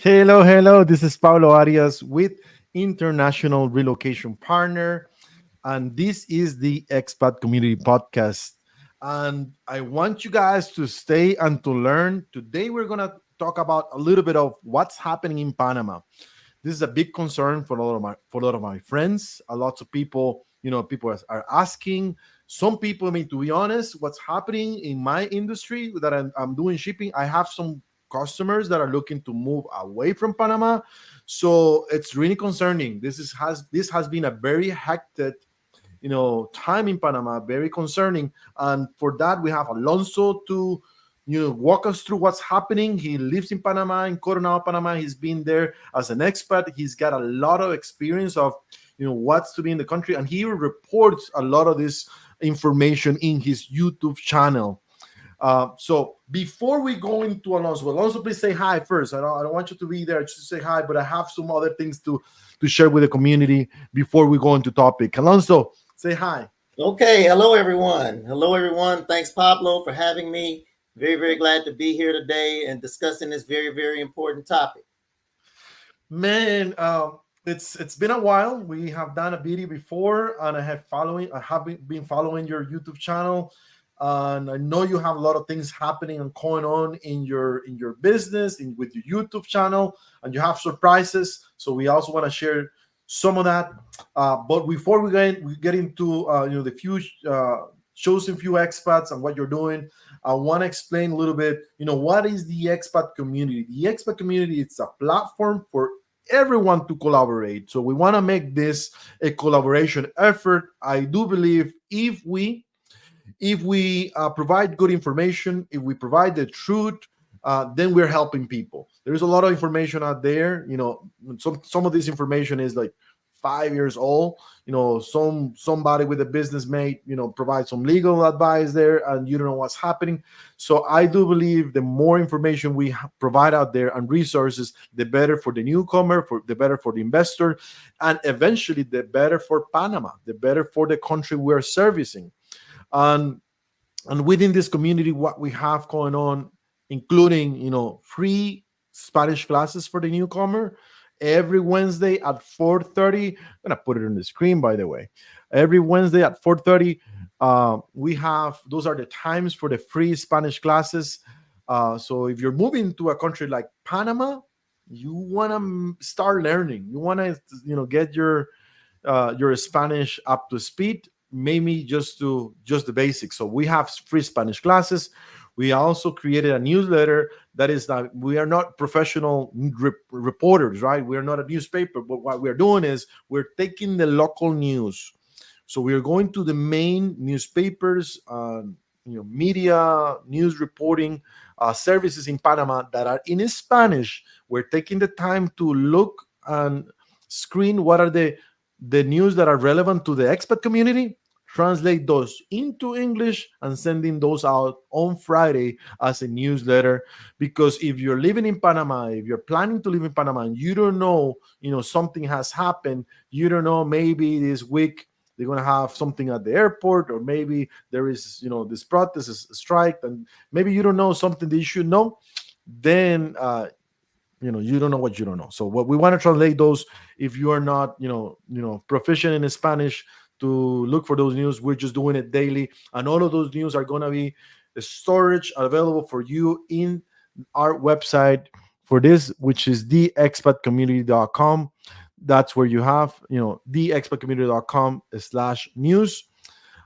Hello, hello. This is Paulo Arias with International Relocation Partner, and this is the Expat Community Podcast. And I want you guys to stay and to learn. Today, we're going to talk about a little bit of what's happening in Panama. This is a big concern for a lot of my friends. A lot of people, people are asking. Some people, I mean, to be honest, what's happening in my industry that I'm doing shipping, I have some customers that are looking to move away from Panama. So it's really concerning. This has been a very hectic time in Panama, very concerning. And for that, we have Alonso to walk us through what's happening. He lives in Panama, in Coronado, Panama. He's been there as an expat. He's got a lot of experience of what's to be in the country, and he reports a lot of this information in his YouTube channel. So before we go into Alonso, please say hi first. I don't want you to be there just to say hi, but I have some other things to share with the community before we go into topic. Alonso, say hi. Okay, hello everyone. Hello everyone. Thanks Pablo for having me. Very, very glad to be here today and discussing this very, very important topic. Man, it's been a while. We have done a video before, and I have been following your YouTube channel, and I know you have a lot of things happening and going on in your business, with your YouTube channel, and you have surprises. So we also want to share some of that. But before we get into the few chosen few expats and what you're doing, I want to explain a little bit. What is the expat community? The expat community, it's a platform for everyone to collaborate. So we want to make this a collaboration effort. I do believe if we provide good information, if we provide the truth, then we're helping people. There's a lot of information out there. Some of this information is like 5 years old. Somebody with a business mate, provide some legal advice there, and you don't know what's happening. So I do believe the more information we provide out there and resources, the better for the newcomer, for the better for the investor, and eventually the better for Panama, the better for the country we're servicing. And and within this community, what we have going on, including free Spanish classes for the newcomer every Wednesday at 4:30. I'm gonna put it on the screen, by the way. Every Wednesday at 4:30, we have those are the times for the free Spanish classes. So if you're moving to a country like Panama, you want to start learning. You want to get your Spanish up to speed, maybe just the basics. So we have free Spanish classes. We also created a newsletter that is that we are not professional reporters, right? We are not a newspaper, but what we're doing is we're taking the local news. So we are going to the main newspapers, media, news reporting services in Panama that are in Spanish. We're taking the time to look and screen what are the news that are relevant to the expat community, translate those into English, and sending those out on Friday as a newsletter. Because if you're living in Panama, if you're planning to live in Panama, and you don't know, something has happened, you don't know, maybe this week they're going to have something at the airport, or maybe there is, this protest, is a strike, and maybe you don't know something that you should know, then you don't know what you don't know. So what we want to translate those, if you are not proficient in Spanish, to look for those news. We're just doing it daily, and all of those news are going to be storage available for you in our website for this, which is theexpatcommunity.com. That's where you have theexpatcommunity.com/news.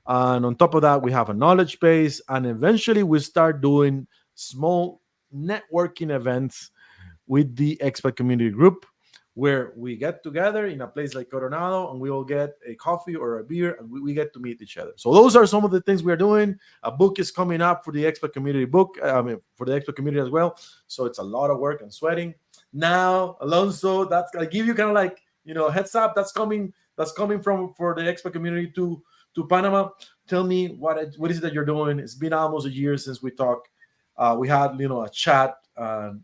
And on top of that, we have a knowledge base, and eventually we start doing small networking events with the expat community group, where we get together in a place like Coronado, and we will get a coffee or a beer, and we get to meet each other. So those are some of the things we're doing. A book is coming up for the expat community book, for the expat community as well. So it's a lot of work and sweating. Now, Alonso, that's gonna give you kind of like heads up. That's coming. That's coming from for the expat community to Panama. Tell me what is it that you're doing? It's been almost a year since we talked. We had a chat, and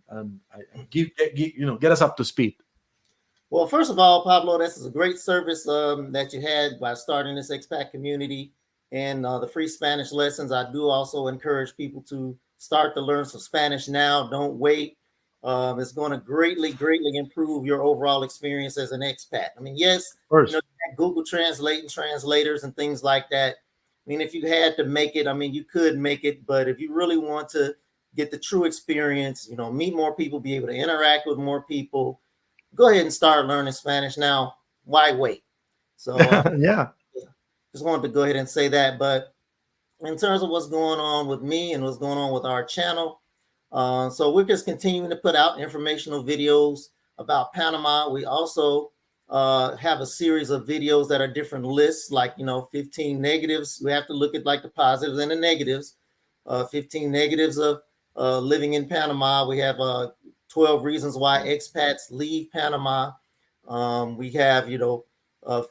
get us up to speed. Well, first of all, Pablo, this is a great service that you had by starting this expat community and the free Spanish lessons. I do also encourage people to start to learn some Spanish now. Don't wait. It's going to greatly improve your overall experience as an expat. I mean, yes, Of course. Google Translate and translators and things like that. I mean, if you had to make it, I mean, you could make it, but if you really want to get the true experience, meet more people, be able to interact with more people, go ahead and start learning Spanish now. Why wait? So, Yeah. just wanted to go ahead and say that. But in terms of what's going on with me and what's going on with our channel, so we're just continuing to put out informational videos about Panama. We also have a series of videos that are different lists, like 15 negatives. We have to look at like the positives and the negatives. 15 negatives of living in Panama. We have 12 reasons why expats leave Panama. We have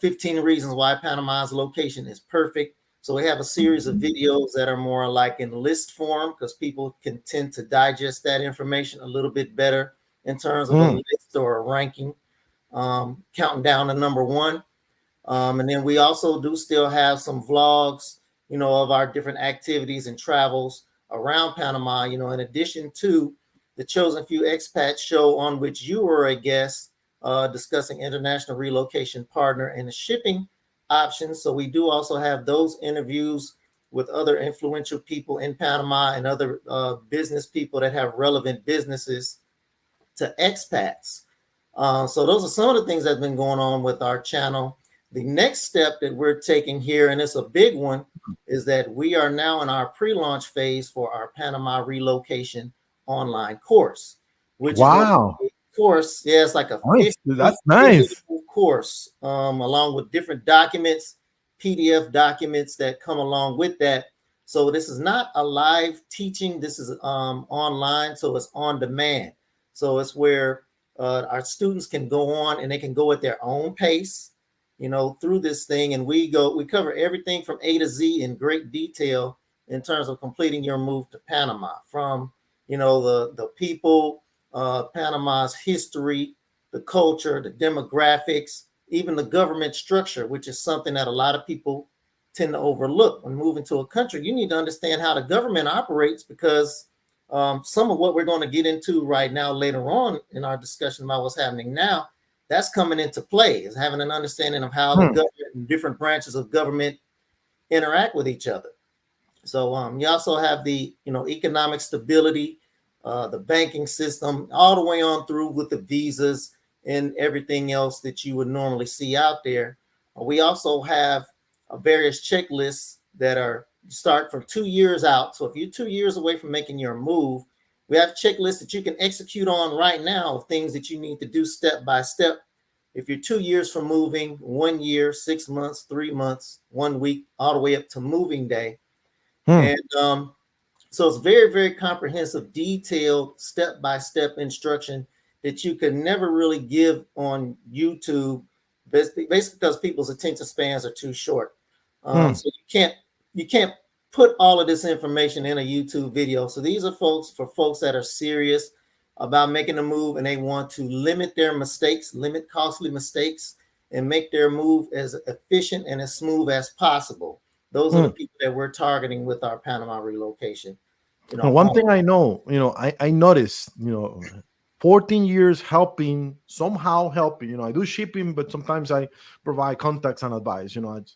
15 reasons why Panama's location is perfect. So we have a series of videos that are more like in list form because people can tend to digest that information a little bit better in terms of a list or a ranking, counting down to number one. And then we also do still have some vlogs, of our different activities and travels around Panama, in addition to the Chosen Few Expat show on which you were a guest, discussing international relocation partner and the shipping options. So we do also have those interviews with other influential people in Panama and other business people that have relevant businesses to expats. So those are some of the things that have been going on with our channel. The next step that we're taking here, and it's a big one, is that we are now in our pre-launch phase for our Panama relocation online course, which is going to Wow. be a course. Yeah, it's like a Nice. 50 That's nice. video course, along with different documents, PDF documents that come along with that. So this is not a live teaching. This is online, so it's on demand. So it's where our students can go on and they can go at their own pace, through this thing. And we cover everything from A to Z in great detail in terms of completing your move to Panama, from, the people, Panama's history, the culture, the demographics, even the government structure, which is something that a lot of people tend to overlook when moving to a country. You need to understand how the government operates because some of what we're going to get into right now later on in our discussion about what's happening now, that's coming into play, is having an understanding of how the government and different branches of government interact with each other. So you also have the economic stability, the banking system, all the way on through with the visas and everything else that you would normally see out there. We also have various checklists that are start from 2 years out. So if you're 2 years away from making your move, we have checklists that you can execute on right now of things that you need to do step by step. If you're 2 years from moving, 1 year, 6 months, 3 months, 1 week, all the way up to moving day. And so it's very comprehensive, detailed, step-by-step instruction that you can never really give on YouTube, basically because people's attention spans are too short. So you can't put all of this information in a YouTube video. So these are for folks that are serious about making a move and they want to limit their mistakes, limit costly mistakes, and make their move as efficient and as smooth as possible. Those are the people that we're targeting with our Panama relocation. One thing I know, I noticed, 14 years somehow helping, I do shipping, but sometimes I provide contacts and advice, it's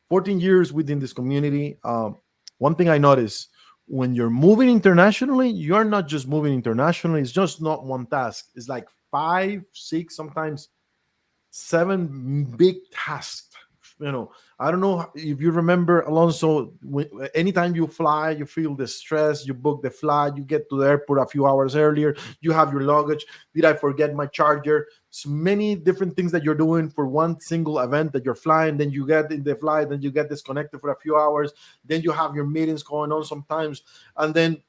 14 years within this community. One thing I noticed, when you're moving internationally, you're not just moving internationally. It's just not one task. It's like 5, 6, sometimes 7 big tasks. I don't know if you remember, Alonso, anytime you fly, you feel the stress, you book the flight, you get to the airport a few hours earlier, you have your luggage. Did I forget my charger? So many different things that you're doing for one single event that you're flying. Then you get in the flight, then you get disconnected for a few hours. Then you have your meetings going on sometimes. And then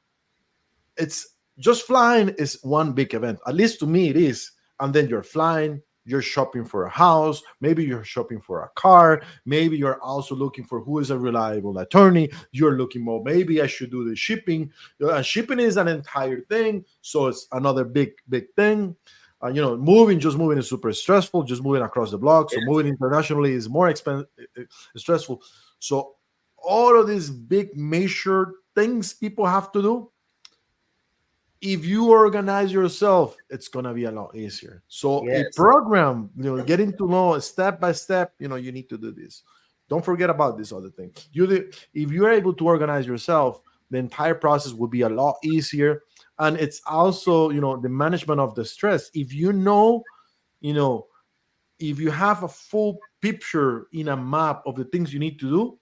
it's just flying is one big event. At least to me, it is. And then you're flying, you're shopping for a house, maybe you're shopping for a car, maybe you're also looking for who is a reliable attorney. You're looking more, maybe I should do the shipping. And shipping is an entire thing, so it's another big thing. Just moving is super stressful, just moving across the block. So moving internationally is more stressful. So all of these big major things people have to do, if you organize yourself, it's gonna be a lot easier. So a Yes. program, getting to know step by step, you need to do this. Don't forget about this other thing. If you're able to organize yourself, the entire process will be a lot easier. And it's also, the management of the stress. You know, if you have a full picture in a map of the things you need to do,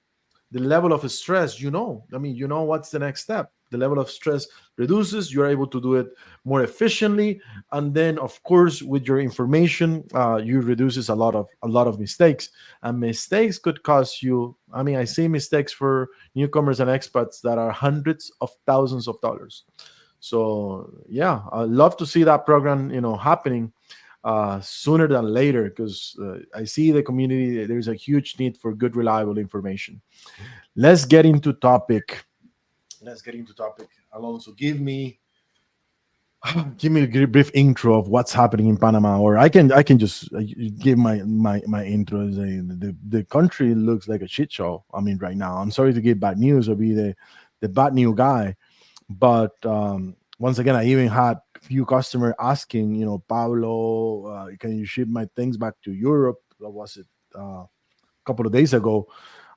the level of stress, what's the next step. The level of stress reduces, you're able to do it more efficiently. And then of course with your information, you reduces a lot of mistakes. And mistakes could cost you, I see mistakes for newcomers and expats that are hundreds of thousands of dollars. So yeah, I love to see that program happening sooner than later, because I see the community, there's a huge need for good reliable information. Let's get into topic. Alonso, give me a brief intro of what's happening in Panama, or I can just give my intro. The country looks like a shit show. Right now, I'm sorry to give bad news or be the bad new guy, but once again, I even had a few customers asking, Pablo, can you ship my things back to Europe? What was it? A couple of days ago,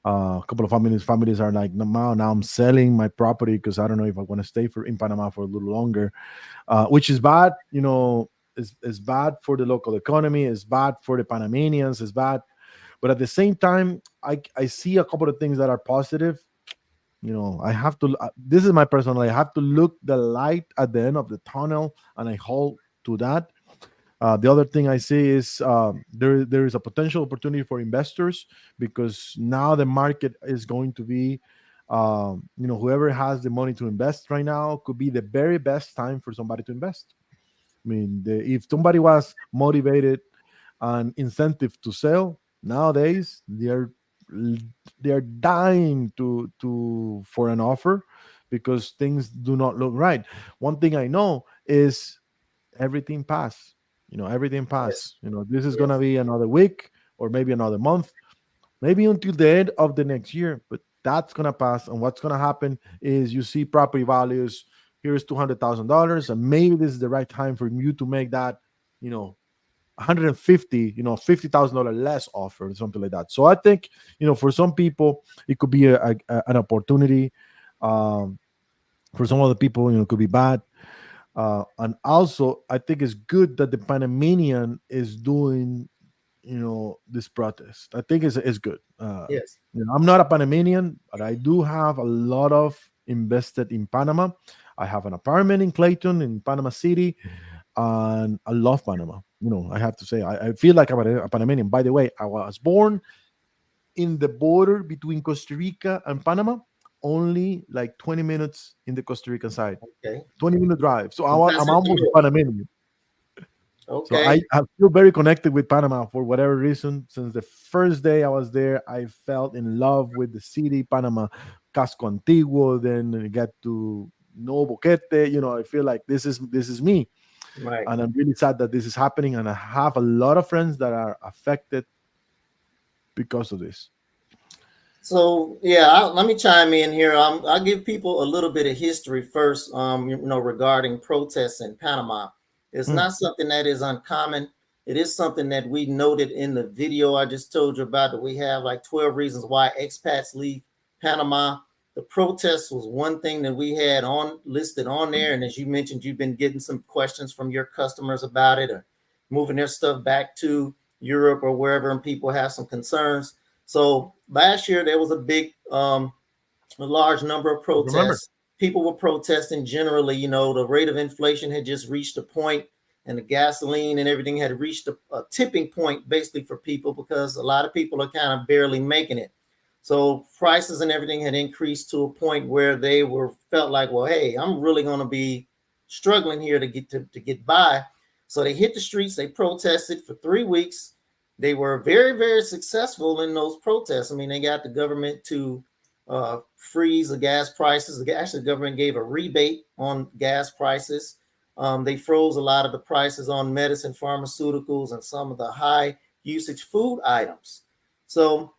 a couple of families are like, no, now I'm selling my property because I don't know if I want to stay in Panama for a little longer, which is bad. Is bad for the local economy. It's bad for the Panamanians. It's bad, but at the same time, I see a couple of things that are positive. I have to. This is my personal. I have to look the light at the end of the tunnel, and I hold to that. The other thing I see is there is a potential opportunity for investors, because now the market is going to be, whoever has the money to invest right now could be the very best time for somebody to invest. If somebody was motivated and incentive to sell, nowadays they are dying to for an offer, because things do not look right. One thing I know is everything pass. Everything Yes. pass. This is gonna Yes. be another week or maybe another month, maybe until the end of the next year, but that's gonna pass. And what's gonna happen is you see property values. Here's $200,000, and maybe this is the right time for you to make that, 150, $50,000 less offer or something like that. So I think, for some people it could be an opportunity. Um, for some other people, it could be bad. And also, I think it's good that the Panamanian is doing, this protest. I think it's good. Yes. I'm not a Panamanian, but I do have a lot of invested in Panama. I have an apartment in Clayton, in Panama City, and I love Panama. I have to say, I feel like I'm a Panamanian. By the way, I was born in the border between Costa Rica and Panama, only like 20 minutes in the Costa Rican side, Okay. 20-minute drive. So And I'm pass it to almost you. Panamanian. So I, Okay. I feel very connected with Panama for whatever reason. Since the first day I was there, I felt in love with the city, Panama, Casco Antiguo. Then I get to know Boquete. I feel like this is me, Right. and I'm really sad that this is happening. And I have a lot of friends that are affected because of this. So yeah, let me chime in here. I'll give people a little bit of history first. Regarding protests in Panama, it's Mm, not something that is uncommon. It is something that we noted in the video I just told you about. That we have like 12 reasons why expats leave Panama. The protest was one thing that we had on listed on there, and as you mentioned, you've been getting some questions from your customers about it, or moving their stuff back to Europe or wherever, and people have some concerns. So last year there was a large number of remember, protests. People were protesting generally. The rate of inflation had just reached a point, and the gasoline and everything had reached a tipping point, basically for people, because a lot of people are kind of barely making it. So prices and everything had increased to a point where they were felt like, well, hey, I'm really going to be struggling here to get by. So they hit the streets. They protested for 3 weeks. They were very, very successful in those protests. I mean, they got the government to freeze the gas prices. Actually, the government gave a rebate on gas prices. They froze a lot of the prices on medicine, pharmaceuticals, and some of the high usage food items. So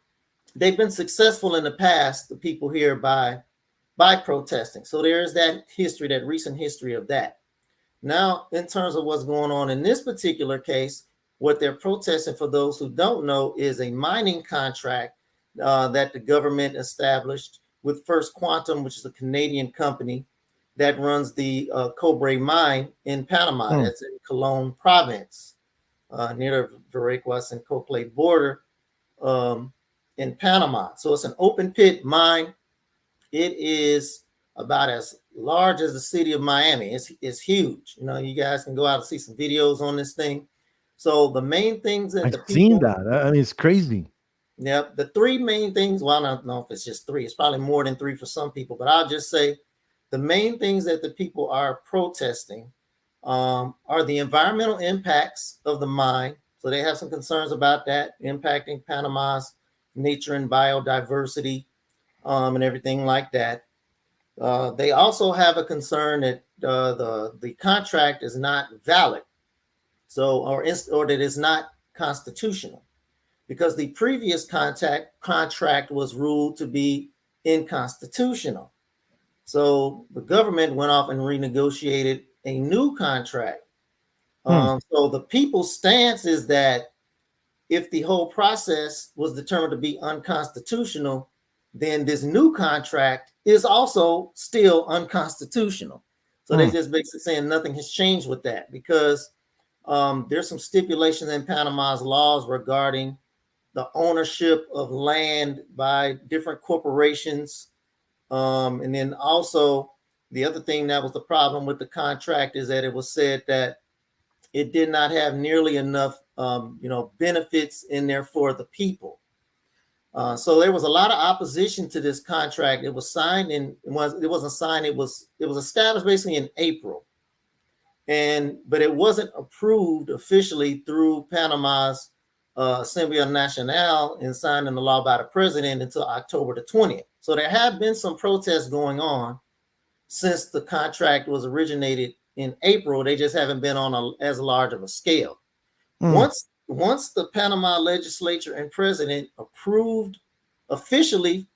they've been successful in the past, the people here, by protesting. So there's that history, that recent history of that. Now, in terms of what's going on in this particular case, what they're protesting, for those who don't know, is a mining contract that the government established with First Quantum, which is a Canadian company that runs the Cobre mine in Panama. Hmm. That's in Colón province, near the Veraguas and Cocle border, in Panama. So it's an open pit mine. It is about as large as the city of Miami. It's huge. You know, you guys can go out and see some videos on this thing. So the main things that I've the seen people, that. I mean, it's crazy. yep, the three main things. Well, I don't know if it's just three. It's probably more than three for some people, but I'll just say the main things that the people are protesting are the environmental impacts of the mine. So they have some concerns about that impacting Panama's nature and biodiversity, and everything like that. They also have a concern that the contract is not valid, so or that it's not constitutional, because the previous contract was ruled to be inconstitutional. So the government went off and renegotiated a new contract. Hmm. So the people's stance is that if the whole process was determined to be unconstitutional, then this new contract is also still unconstitutional. So they Hmm. just basically saying nothing has changed with that, because there's some stipulations in Panama's laws regarding the ownership of land by different corporations. And then also the other thing that was the problem with the contract is that it was said that it did not have nearly enough, benefits in there for the people. So there was a lot of opposition to this contract. It was signed in it wasn't signed. It was established basically in April, but it wasn't approved officially through Panama's Assembly Nacional and signed into law by the president until October the 20th. So there have been some protests going on since the contract was originated in April. They just haven't been on as large of a scale. Hmm. Once the Panama legislature and president approved officially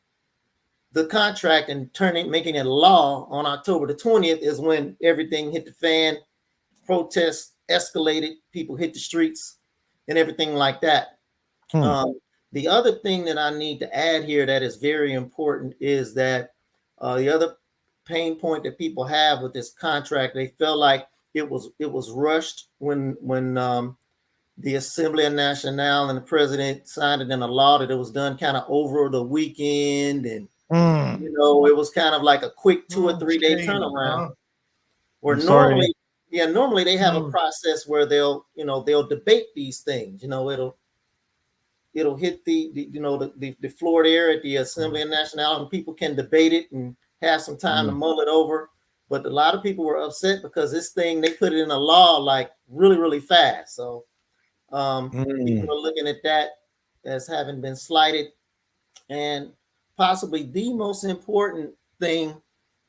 the contract and making it law on October the 20th is when everything hit the fan. Protests escalated, people hit the streets and everything like that. Hmm. The other thing that I need to add here that is very important is that the other pain point that people have with this contract, they felt like it was rushed when the Assembly Nacional and the president signed it in a law, that it was done kind of over the weekend, and Hmm. it was kind of like a quick 2 or 3 day Shady, turnaround. huh? Where I'm sorry. normally they have a Hmm. process where they'll debate these things. It'll hit the floor there at the Assembly Nacional, and people can debate it and have some time to Hmm. mull it over. But a lot of people were upset because this thing, they put it in a law like really, really fast. So people Hmm. are looking at that as having been slighted. And possibly the most important thing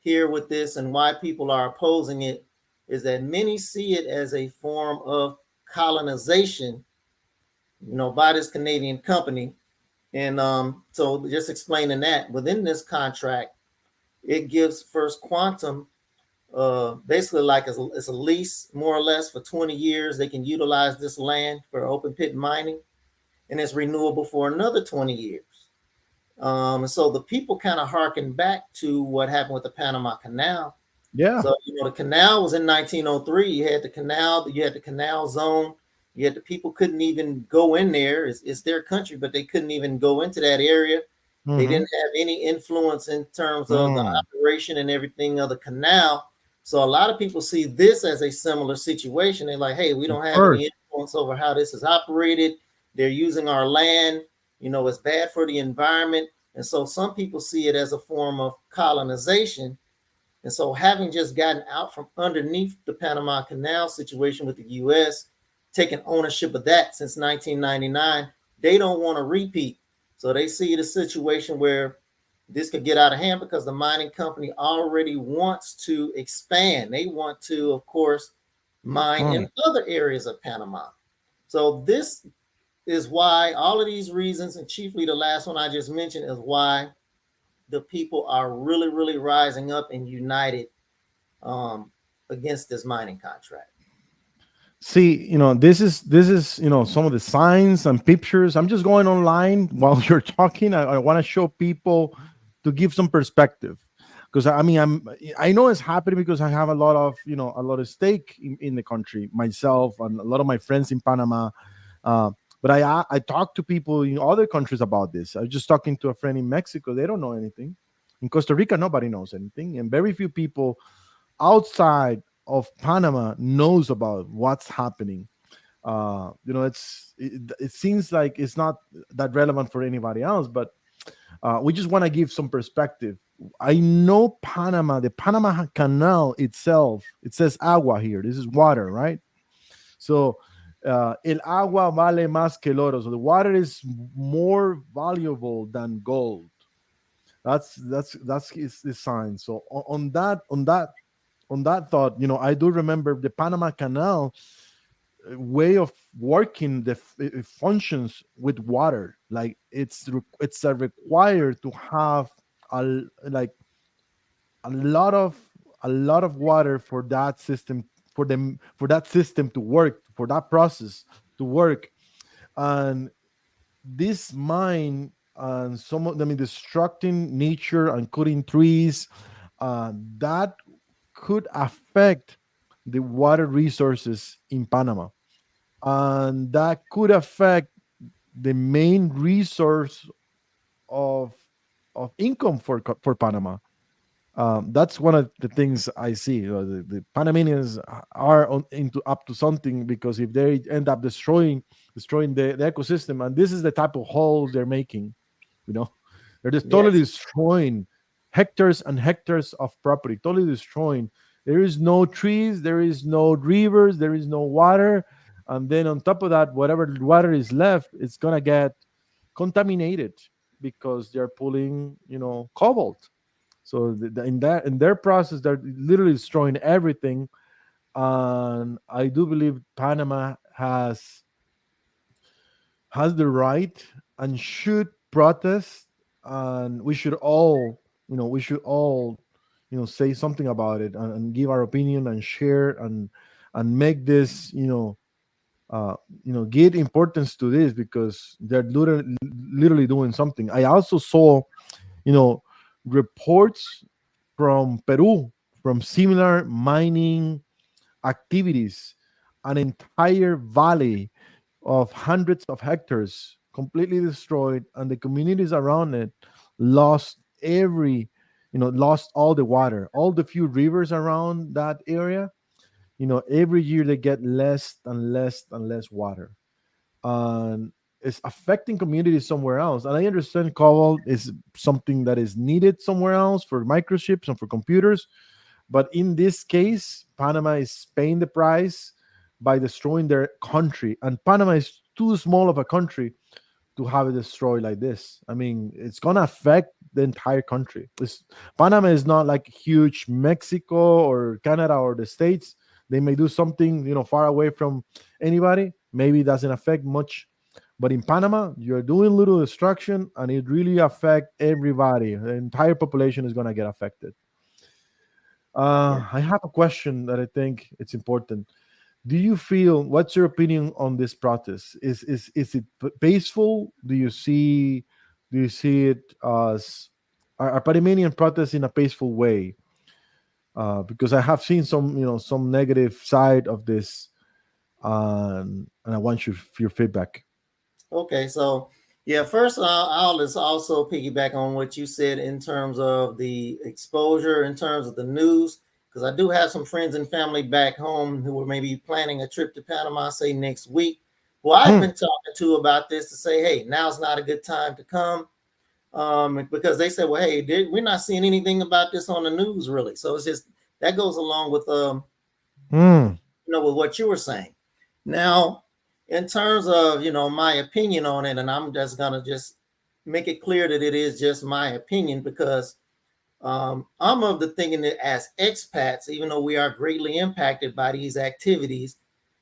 here with this, and why people are opposing it, is that many see it as a form of colonization, by this Canadian company. And so just explaining that within this contract, it gives First Quantum basically like it's a lease more or less for 20 years. They can utilize this land for open pit mining, and it's renewable for another 20 years. So the people kind of harken back to what happened with the Panama Canal. Yeah. So the canal was in 1903. You had the canal zone. You had the people couldn't even go in there. It's their country, but they couldn't even go into that area. They Hmm. didn't have any influence in terms of the Hmm. operation and everything of the canal. So a lot of people see this as a similar situation. They're like, hey, we Of don't have course. any influence over how this is operated. They're using our land. It's bad for the environment. And so some people see it as a form of colonization. And so, having just gotten out from underneath the Panama Canal situation with the U.S., taking ownership of that since 1999, they don't want to repeat. So they see the situation where this could get out of hand because the mining company already wants to expand. They want to, of course, mine Hmm. in other areas of Panama. So this is why all of these reasons, and chiefly the last one I just mentioned, is why the people are really, really rising up and united, um, against this mining contract. See, this is some of the signs and pictures. I'm just going online while you're talking. I want to show people to give some perspective, because I mean I know it's happening because I have a lot of stake in the country myself and a lot of my friends in Panama. But I talk to people in other countries about this. I was just talking to a friend in Mexico. They don't know anything. In Costa Rica, nobody knows anything, and very few people outside of Panama knows about what's happening. It seems like it's not that relevant for anybody else, but we just want to give some perspective. I know Panama, the Panama Canal itself, it says agua here. This is water, right? So el agua vale más que el oro. So the water is more valuable than gold. That's his sign. So on that thought, I do remember the Panama Canal way of working. It functions with water. Like it's a required to have like a lot of water for that system, for that system to work, for that process to work. And this mine and some of them destructing nature and cutting trees, that could affect the water resources in Panama, and that could affect the main resource of income for Panama. That's one of the things I see. The Panamanians are into up to something, because if they end up destroying the ecosystem, and this is the type of holes they're making, you know, they're just totally Yes, destroying hectares and hectares of property, totally destroying. There is no trees, there is no rivers, there is no water, and then on top of that, whatever water is left, it's gonna get contaminated because they're pulling, cobalt. So in their process, they're literally destroying everything. And I do believe Panama has the right and should protest, and we should all say something about it, and give our opinion and share, and make this, give importance to this, because they're literally doing something. I also saw, you know reports from Peru, from similar mining activities, an entire valley of hundreds of hectares completely destroyed, and the communities around it lost lost all the water, all the few rivers around that area. Every year they get less and less and less water, and it's affecting communities somewhere else. And I understand cobalt is something that is needed somewhere else for microchips and for computers, but in this case, Panama is paying the price by destroying their country, and Panama is too small of a country to have it destroyed like this. I mean, it's gonna affect the entire country. Panama is not like huge Mexico or Canada or the States. They may do something, far away from anybody. Maybe it doesn't affect much. But in Panama, you're doing little destruction, and it really affect everybody. The entire population is gonna get affected. yeah. I have a question that I think it's important. Do you feel, what's your opinion on this protest? Is it peaceful? Do you see it as, are Panamanian protests in a peaceful way? Because I have seen some negative side of this, and I want your feedback. Okay, so yeah, first I'll just also piggyback on what you said in terms of the exposure, in terms of the news, because I do have some friends and family back home who were maybe planning a trip to Panama, say next week, who I've Hmm. been talking to about this to say, hey, now's not a good time to come, because they said, well, hey, we're not seeing anything about this on the news really. So it's just that goes along with Hmm. with what you were saying. Now, in terms of my opinion on it, and I'm just gonna just make it clear that it is just my opinion because I'm of the thinking that as expats, even though we are greatly impacted by these activities,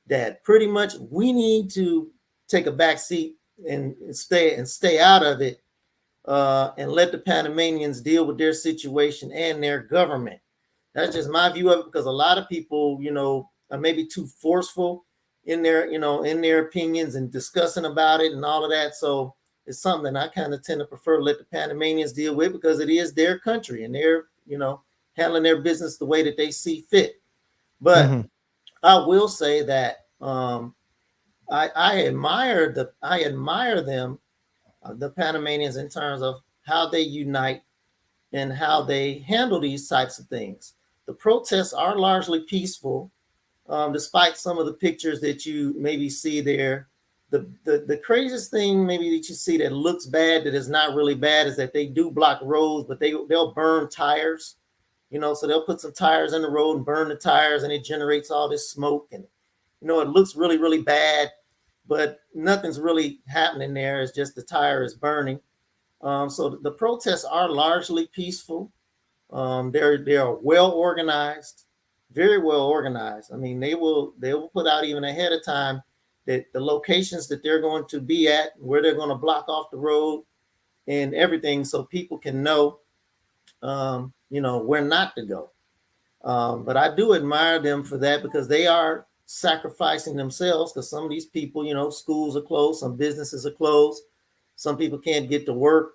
that pretty much we need to take a back seat and stay out of it, and let the Panamanians deal with their situation and their government. That's just my view of it, because a lot of people, are maybe too forceful in their, in their opinions and discussing about it and all of that. So it's something that I kind of tend to prefer to let the Panamanians deal with, because it is their country and they're, handling their business the way that they see fit. But Mhm. I will say that I admire them, the Panamanians, in terms of how they unite and how they handle these types of things. The protests are largely peaceful, despite some of the pictures that you maybe see there. The craziest thing maybe that you see that looks bad, that is not really bad, is that they do block roads, but they'll burn tires. So they'll put some tires in the road and burn the tires, and it generates all this smoke, and it looks really, really bad, but nothing's really happening there. It's just the tire is burning. So the protests are largely peaceful. They are well organized, very well organized. I mean, they will put out even ahead of time that the locations that they're going to be at, where they're going to block off the road and everything, so people can know, where not to go. But I do admire them for that, because they are sacrificing themselves, because some of these people, schools are closed, some businesses are closed, some people can't get to work.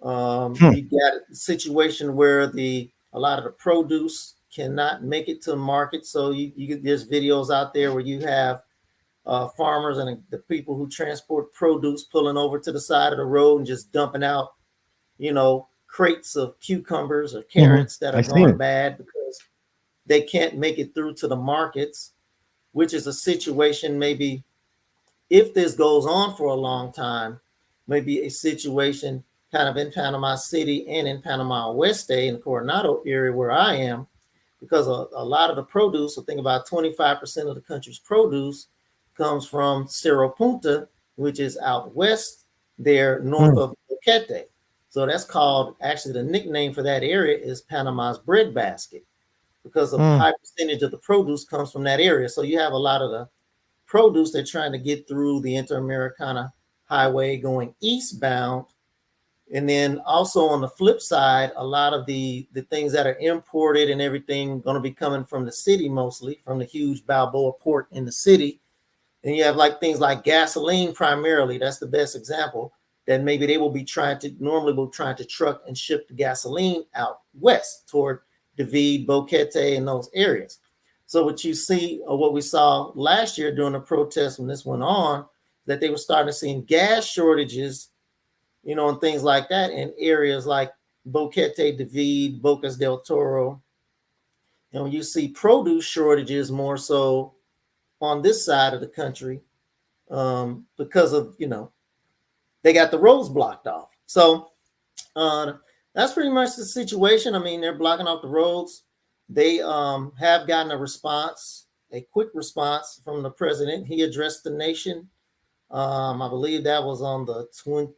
Hmm. You got a situation where a lot of the produce cannot make it to the market. So there's videos out there where you have farmers and the people who transport produce pulling over to the side of the road and just dumping out, crates of cucumbers or Mhm. carrots that I are seen gone it. bad because they can't make it through to the markets, which is a situation, maybe if this goes on for a long time, maybe a situation kind of in Panama City and in Panama Oeste, in the Coronado area where I am, because a lot of the produce, I think about 25% of the country's produce, comes from Cerro Punta, which is out west there, north Mm, of Boquete. So that's called, actually, the nickname for that area is Panama's breadbasket, because a mm, high percentage of the produce comes from that area. So you have a lot of the produce they're trying to get through the Interamericana Highway going eastbound. And then also on the flip side, a lot of the things that are imported and everything going to be coming from the city, mostly from the huge Balboa port in the city. And you have like things like gasoline primarily. That's the best example. That maybe they will be trying to truck and ship the gasoline out west toward David, Boquete, and those areas. So what you see, or what we saw last year during the protests when this went on, that they were starting to see gas shortages, and things like that in areas like Boquete, David, Bocas del Toro. And when you see produce shortages more so on this side of the country, because of, they got the roads blocked off. So uh, that's pretty much the situation. I mean, they're blocking off the roads. They have gotten a response, a quick response from the president. He addressed the nation. I believe that was on the 24th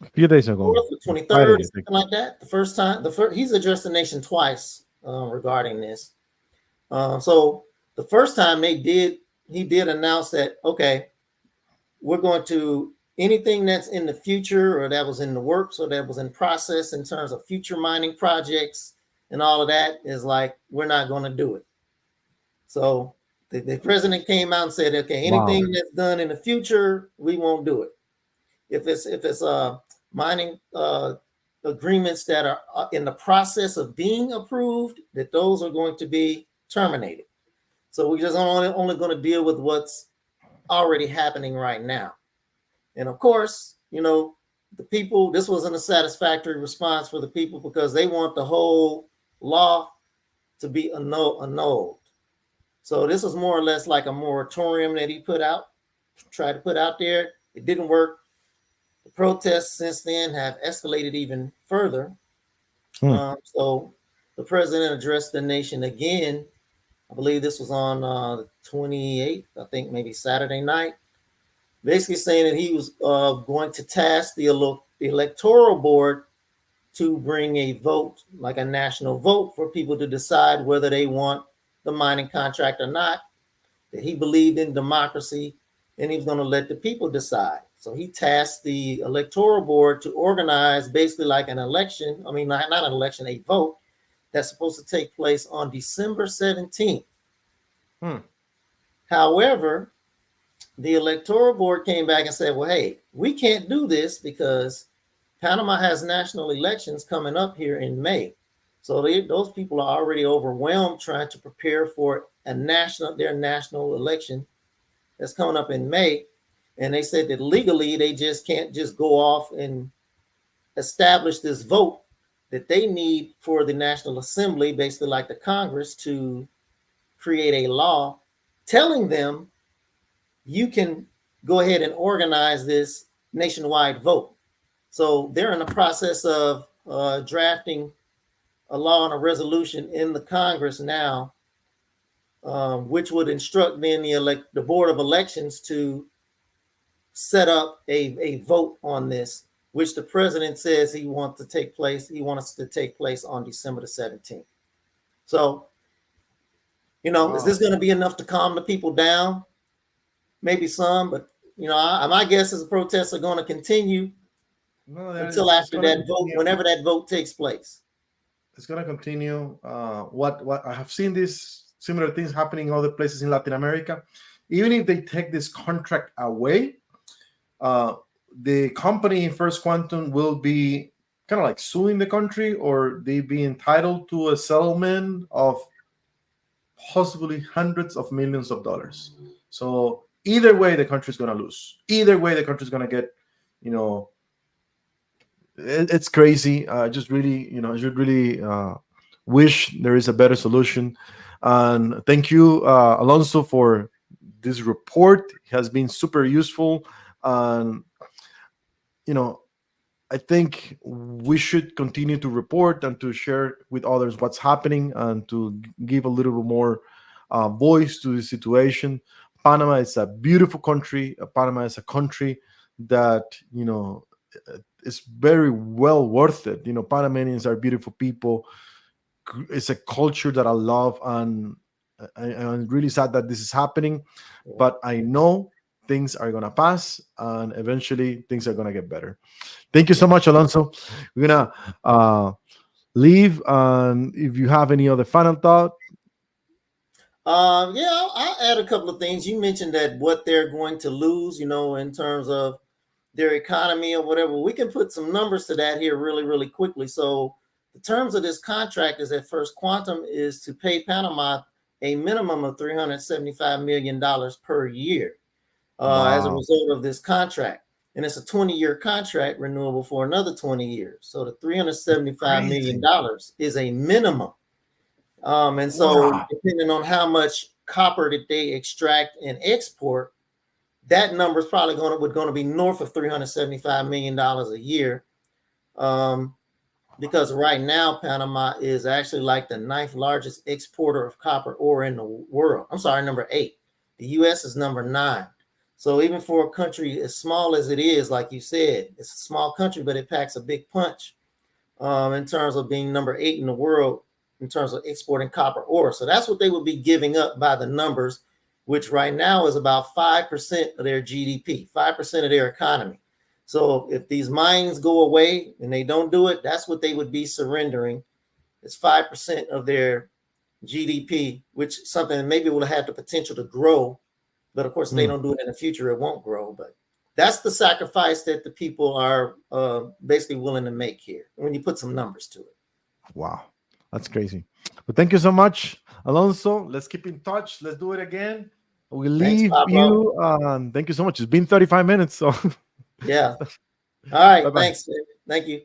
a few days ago, or on 23rd, Friday, I something think. like that. The first time, he's addressed the nation twice regarding this. So the first time he did announce that, okay, we're going to, anything that's in the future or that was in the works or that was in process in terms of future mining projects and all of that, is like, we're not going to do it. So the president came out and said, okay, Wow. anything that's done in the future, we won't do it. If it's mining agreements that are in the process of being approved, that those are going to be terminated. So we're just only going to deal with what's already happening right now. And of course, the people, this wasn't a satisfactory response for the people, because they want the whole law to be annulled. So this was more or less like a moratorium that he tried to put out there. It didn't work. The protests since then have escalated even further. Hmm. So the president addressed the nation again. I believe this was on the 28th, I think maybe Saturday night, basically saying that he was going to task the electoral board to bring a vote, like a national vote, for people to decide whether they want the mining contract or not. That he believed in democracy, and he was going to let the people decide. So he tasked the electoral board to organize basically like an election. I mean, not an election, a vote that's supposed to take place on December 17th. Hmm. However, the electoral board came back and said, well, hey, we can't do this because Panama has national elections coming up here in May. So those people are already overwhelmed trying to prepare for their national election that's coming up in May. And they said that legally they just can't just go off and establish this vote that they need for the National Assembly, basically like the Congress, to create a law telling them you can go ahead and organize this nationwide vote. So they're in the process of drafting a law and a resolution in the Congress now, which would instruct then the Board of Elections to set up a vote on this, which the president says he wants to take place. He wants to take place on December the 17th. So, is this going to be enough to calm the people down? Maybe some, but my guess is the protests are going to continue until after that vote, whenever that vote takes place. It's going to continue. What I have seen this similar things happening in other places in Latin America. Even if they take this contract away, the company in First Quantum will be kind of like suing the country, or they be entitled to a settlement of possibly hundreds of millions of dollars. So either way, the country's going to lose. Either way, the country's going to get, it's crazy. Just really, I should really wish there is a better solution. And thank you, Alonso, for this report. It has been super useful. And, I think we should continue to report and to share with others what's happening and to give a little bit more voice to the situation. Panama is a beautiful country. Panama is a country that, is very well worth it. Panamanians are beautiful people. It's a culture that I love, and I'm really sad that this is happening. But I know things are going to pass, and eventually things are going to get better. Thank you so much, Alonso. We're going to leave. And if you have any other final thought. I'll add a couple of things. You mentioned that what they're going to lose, in terms of their economy or whatever. We can put some numbers to that here really, really quickly. So the terms of this contract is that First Quantum is to pay Panama a minimum of $375 million per year as a result of this contract. And it's a 20-year contract, renewable for another 20 years. So the $375 million is a minimum. And so depending on how much copper that they extract and export, that number is probably going to be north of $375 million a year. Because right now, Panama is actually like the 9th largest exporter of copper ore in the world. I'm sorry, number 8. The U.S. is number 9. So even for a country as small as it is, like you said, it's a small country, but it packs a big punch in terms of being number 8 in the world in terms of exporting copper ore. So that's what they would be giving up by the numbers, which right now is about 5% of their GDP, 5% of their economy. So if these mines go away and they don't do it, that's what they would be surrendering. It's 5% of their GDP, which something maybe will have the potential to grow. But of course, if they don't do it in the future, it won't grow. But that's the sacrifice that the people are basically willing to make here when you put some numbers to it. Wow, that's crazy. But thank you so much, Alonso. Let's keep in touch. Let's do it again. We'll leave you. Thank you so much. It's been 35 minutes. So yeah. All right. Bye-bye. Thanks. Thank you.